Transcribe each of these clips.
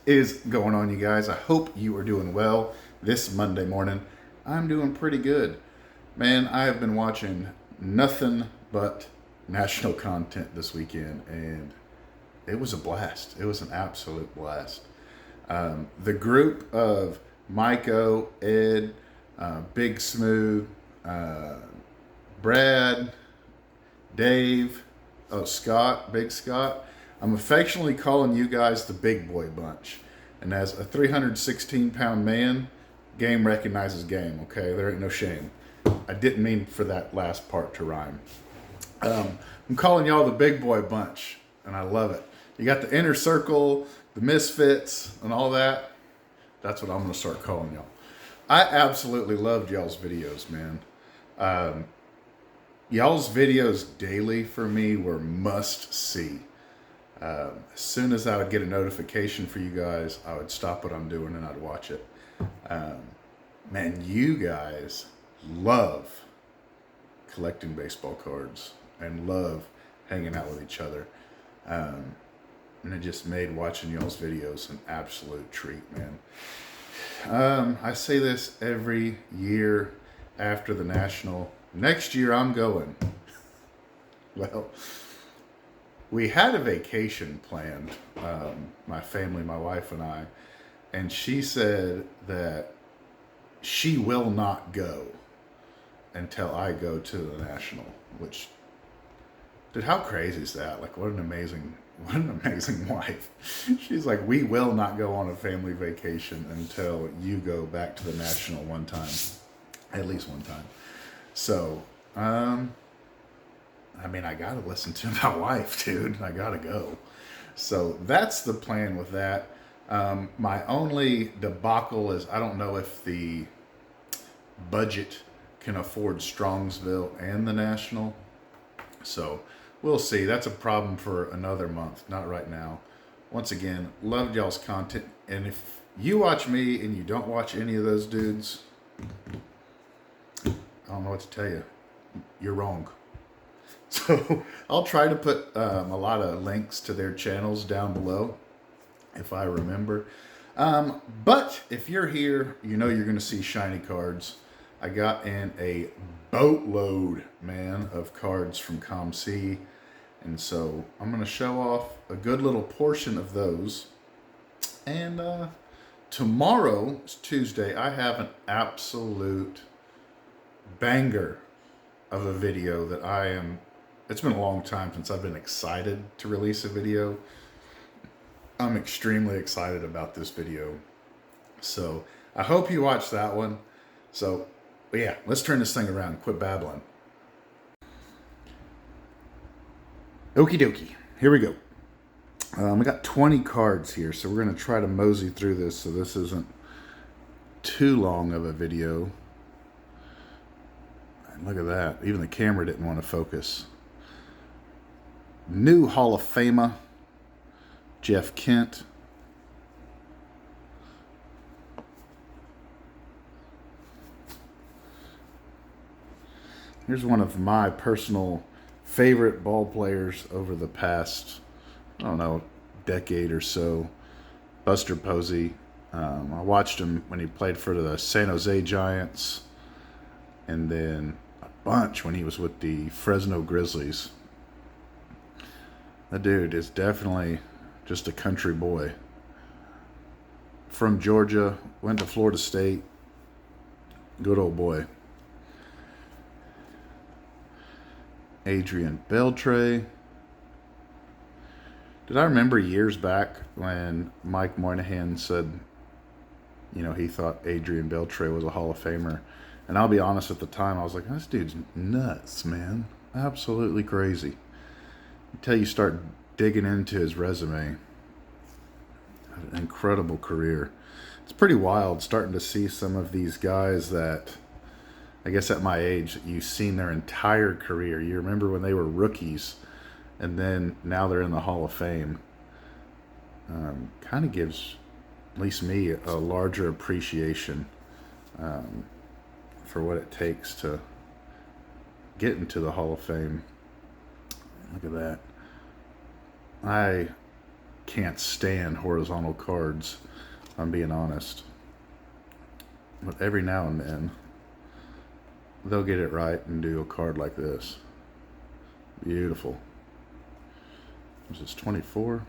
is going on, you guys? I hope you are doing well this Monday morning. I'm doing pretty good. Man, I have been watching nothing but national content this weekend, and it was a blast. It was an absolute blast. The group of Miko, Ed, Big Smooth, Brad, Dave, Scott, Big Scott. I'm affectionately calling you guys the Big Boy Bunch. And as a 316-pound man, game recognizes game, okay? There ain't no shame. I didn't mean for that last part to rhyme. I'm calling y'all the Big Boy Bunch, and I love it. You got the inner circle, the misfits, and all that. That's what I'm going to start calling y'all. I absolutely loved y'all's videos, man. Y'all's videos daily for me were must see. As soon as I would get a notification for you guys, I would stop what I'm doing and I'd watch it. Man, you guys love collecting baseball cards and love hanging out with each other. And it just made watching y'all's videos an absolute treat, man. I say this every year after the National. Next year I'm going. Well, we had a vacation planned, my family, my wife and I, and she said that she will not go until I go to the National, which, dude, how crazy is that? Like, what an amazing wife. She's like, we will not go on a family vacation until you go back to the National one time, at least one time. So, I mean, I gotta listen to my wife, dude. I gotta go. So that's the plan with that. My only debacle is I don't know if the budget can afford Strongsville and the National. So we'll see. That's a problem for another month, not right now. Once again, loved y'all's content. And if you watch me and you don't watch any of those dudes, I don't know what to tell you. You're wrong. So I'll try to put a lot of links to their channels down below if I remember. But if you're here, you know you're going to see shiny cards. I got in a boatload, man, of cards from ComC. And so I'm going to show off a good little portion of those. And tomorrow, it's Tuesday, I have an absolute banger of a video that it's been a long time since I've been excited to release a video. I'm extremely excited about this video. So I hope you watch that one. So, but yeah, let's turn this thing around and quit babbling. Okie dokie, here we go. I got 20 cards here, so we're going to try to mosey through this so this isn't too long of a video. And look at that. Even the camera didn't want to focus. New Hall of Famer, Jeff Kent. Here's one of my personal favorite ball players over the past, I don't know, decade or so, Buster Posey. I watched him when he played for the San Jose Giants, and then a bunch when he was with the Fresno Grizzlies. That dude is definitely just a country boy. From Georgia, went to Florida State. Good old boy. Adrian Beltre. Did I remember years back when Mike Moynihan said, you know, he thought Adrian Beltre was a Hall of Famer? And I'll be honest, at the time, I was like, this dude's nuts, man. Absolutely crazy. Until you start digging into his resume. An incredible career. It's pretty wild starting to see some of these guys that, I guess at my age, you've seen their entire career. You remember when they were rookies, and then now they're in the Hall of Fame. Kind of gives, at least me, a larger appreciation for what it takes to get into the Hall of Fame. Look at that. I can't stand horizontal cards, if I'm being honest. But every now and then, they'll get it right and do a card like this. Beautiful. Is this 24?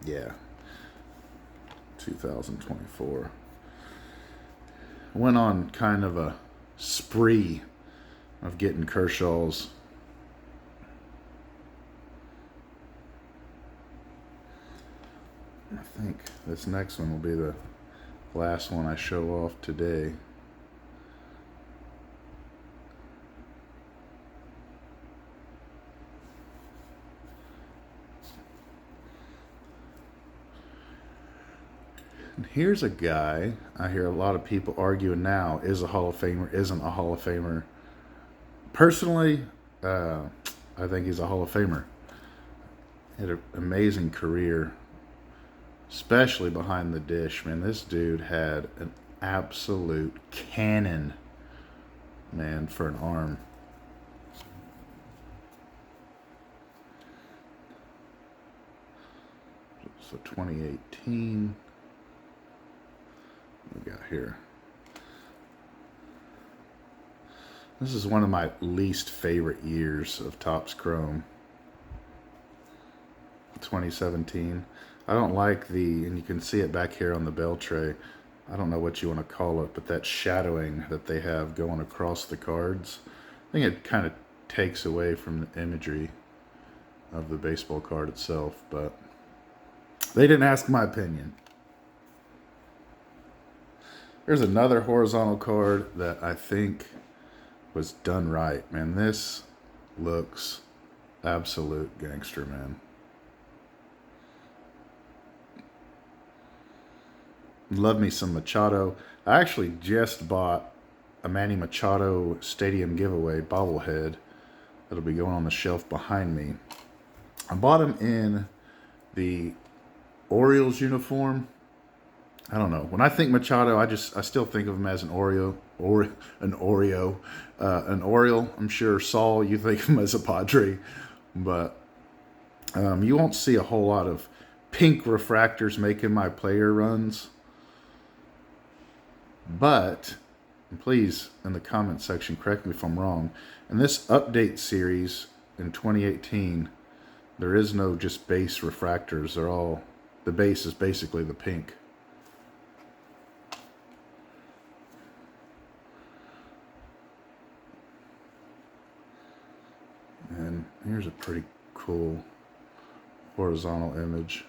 Yeah. 2024. Went on kind of a spree of getting Kershaw's. I think this next one will be the last one I show off today. And here's a guy I hear a lot of people arguing now, is a Hall of Famer, isn't a Hall of Famer. Personally, I think he's a Hall of Famer. He had an amazing career, especially behind the dish. Man, this dude had an absolute cannon, man, for an arm. So 2018. What we got here? This is one of my least favorite years of Topps Chrome. 2017. I don't like and you can see it back here on the bell tray. I don't know what you want to call it, but that shadowing that they have going across the cards, I think it kind of takes away from the imagery of the baseball card itself, but they didn't ask my opinion. There's another horizontal card that I think was done right. Man, this looks absolute gangster, man. Love me some Machado. I actually just bought a Manny Machado Stadium giveaway bobblehead that'll be going on the shelf behind me. I bought him in the Orioles uniform. I don't know. When I think Machado, I still think of him as an Oriole. I'm sure, Saul, you think of him as a Padre, but you won't see a whole lot of pink refractors making my player runs. But please, in the comment section, correct me if I'm wrong. In this update series in 2018, there is no just base refractors. They're all, the base is basically the pink. And here's a pretty cool horizontal image.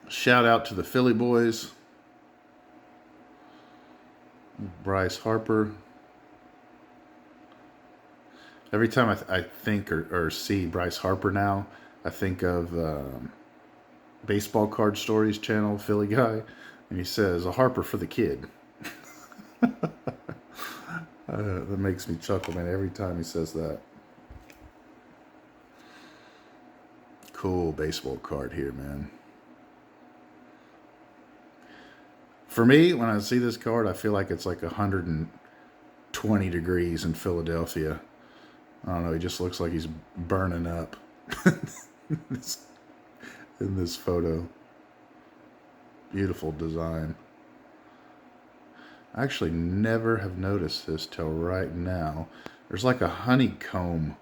Shout out to the Philly boys. Bryce Harper. Every time I think or see Bryce Harper now, I think of Baseball Card Stories channel, Philly guy, and he says, a Harper for the kid. That makes me chuckle, man, every time he says that. Cool baseball card here, man. For me, when I see this card, I feel like it's like 120 degrees in Philadelphia. I don't know, he just looks like he's burning up in this photo. Beautiful design. I actually never have noticed this till right now. There's like a honeycomb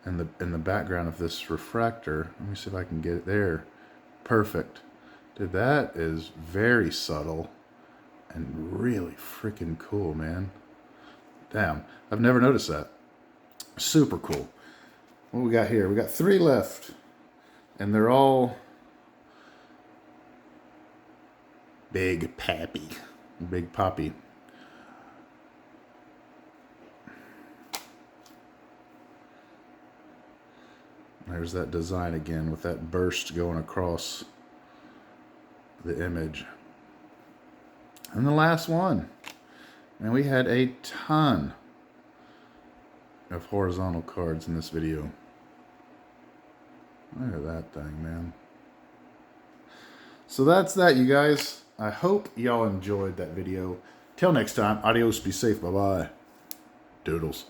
in the background of this refractor. Let me see if I can get it there. Perfect. Dude, that is very subtle and really freaking cool, man. Damn, I've never noticed that. Super cool. What we got here? We got 3 left, and they're all Big Pappy. Big Poppy. There's that design again with that burst going across the image. And the last one. And we had a ton of horizontal cards in this video. Look at that thing, man. So that's that, you guys. I hope y'all enjoyed that video. Till next time, adios, be safe, bye-bye. Doodles.